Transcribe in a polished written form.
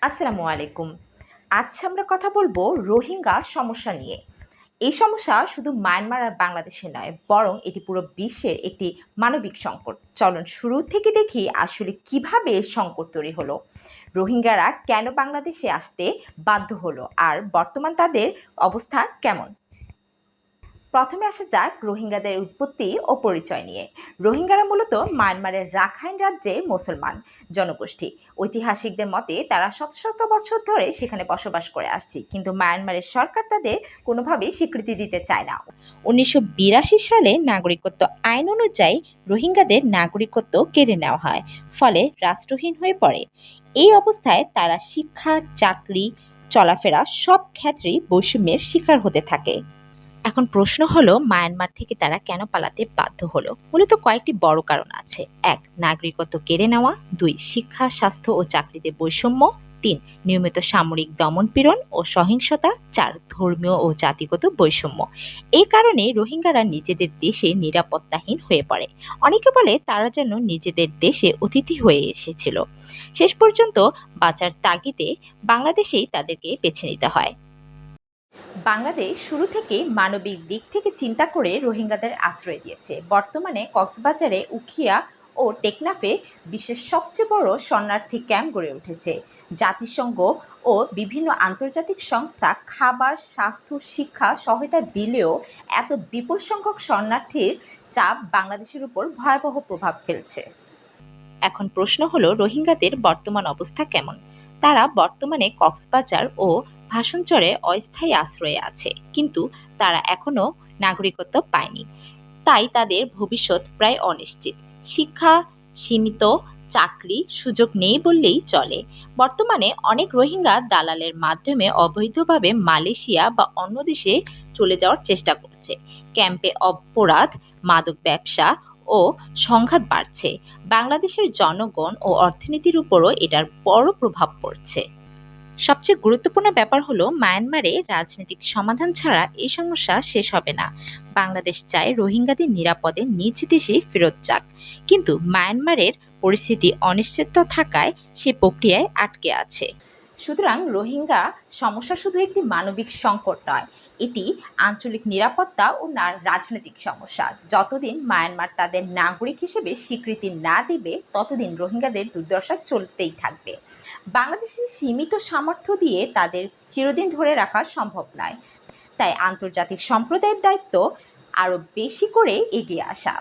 আসসালামু আলাইকুম। আজ আমরা কথা বলবো রোহিঙ্গা সমস্যা নিয়ে। এই সমস্যা শুধু মায়ানমার আর বাংলাদেশে নয়, বরং এটি পুরো বিশ্বের একটি মানবিক সংকট। চলুন শুরু থেকে দেখি আসলে কিভাবে এর সংকট তৈরি হলো, রোহিঙ্গারা কেন বাংলাদেশে আসতে বাধ্য হলো, আর বর্তমান তাদের অবস্থা কেমন। প্রথমে আসা যাক রোহিঙ্গাদের উৎপত্তি ও পরিচয় নিয়ে। রোহিঙ্গারা মূলত মায়ানমারের রাখাইন রাজ্যে মুসলমান জনগোষ্ঠী। ঐতিহাসিকদের মতে তারা শত শত বছর ধরে সেখানে বসবাস করে আসছে, কিন্তু মায়ানমারের সরকার তাদের কোনোভাবেই স্বীকৃতি দিতে চায় না। 1982 সালে নাগরিকত্ব আইন অনুযায়ী রোহিঙ্গাদের নাগরিকত্ব কেড়ে নেওয়া হয়, ফলে রাষ্ট্রহীন হয়ে পড়ে। এই অবস্থায় তারা শিক্ষা, চাকরি, চলাফেরা সব ক্ষেত্রেই বৈষম্যের শিকার হতে থাকে। এখন প্রশ্ন হলো, মায়ানমার থেকে তারা কেন পালাতে বাধ্য হলো? মূলত কয়েকটি বড় কারণ আছে। 1. নাগরিকত্ব কেড়ে নেওয়া। 2. শিক্ষা, স্বাস্থ্য ও চাকরিতে বৈষম্য। 3. নিয়মিত সামরিক দমনপীড়ন ও সহিংসতা। 4. ধর্মীয় ও জাতিগত বৈষম্য। এই কারণে রোহিঙ্গারা নিজেদের দেশে নিরাপত্তাহীন হয়ে পড়ে। অনেকে বলে তারা যেন নিজেদের দেশে অতিথি হয়ে এসেছিল। শেষ পর্যন্ত বাঁচার তাগিদে বাংলাদেশেই তাদেরকে বেছে নিতে হয়। বাংলাদেশ শুরু থেকে মানবিক দিক থেকে চিন্তা করে রোহিঙ্গাদের আশ্রয় দিয়েছে। বর্তমানে কক্সবাজারে, উখিয়া ও টেকনাফে বিশ্বের সবচেয়ে বড় শরণার্থী ক্যাম্প গড়ে উঠেছে। জাতিসংঘ ও বিভিন্ন আন্তর্জাতিক সংস্থা খাবার, স্বাস্থ্য, শিক্ষা সহায়তা দিলেও এত বিপুল সংখ্যক শরণার্থীর চাপ বাংলাদেশের উপর ভয়াবহ প্রভাব ফেলছে। এখন প্রশ্ন হলো, রোহিঙ্গাদের বর্তমান অবস্থা কেমন? তারা বর্তমানে কক্সবাজার ও ভাষণচরে অস্থায়ী আশ্রয়ে আছে, কিন্তু তারা এখনো নাগরিকত্ব পায়নি। তাই তাদের ভবিষ্যৎ প্রায় অনিশ্চিত। শিক্ষা সীমিত, চাকরি সুযোগ নেই বললেই চলে। বর্তমানে অনেক রোহিঙ্গা দালালের মাধ্যমে অবৈধভাবে মালয়েশিয়া বা অন্য দেশে চলে যাওয়ার চেষ্টা করছে। ক্যাম্পে অপরাধ, মাদক ব্যবসা ও সংঘাত বাড়ছে। বাংলাদেশের জনগণ ও অর্থনীতির উপরও এটার বড় প্রভাব পড়ছে। সবচেয়ে গুরুত্বপূর্ণ ব্যাপার হলো, মায়ানমারে রাজনৈতিক সমাধান ছাড়া এই সমস্যা শেষ হবে না। বাংলাদেশ চায় রোহিঙ্গাদের নিরাপদে নিজ দেশে ফেরত যাক, কিন্তু মায়ানমারের পরিস্থিতি অনিশ্চিত থাকায় সে প্রক্রিয়ায় আটকে আছে। সুতরাং রোহিঙ্গা সমস্যা শুধু একটি মানবিক সংকট নয়, এটি আঞ্চলিক নিরাপত্তা ও রাজনৈতিক সমস্যা। যতদিন মায়ানমার তাদের নাগরিক হিসেবে স্বীকৃতি না দেবে, ততদিন রোহিঙ্গাদের দুর্দশা চলতেই থাকবে। বাংলাদেশের সীমিত সামর্থ্য দিয়ে তাদের চিরদিন ধরে রাখা সম্ভব নয়। তাই আন্তর্জাতিক সম্প্রদায়ের দায়িত্ব আরও বেশি করে এগিয়ে আসা।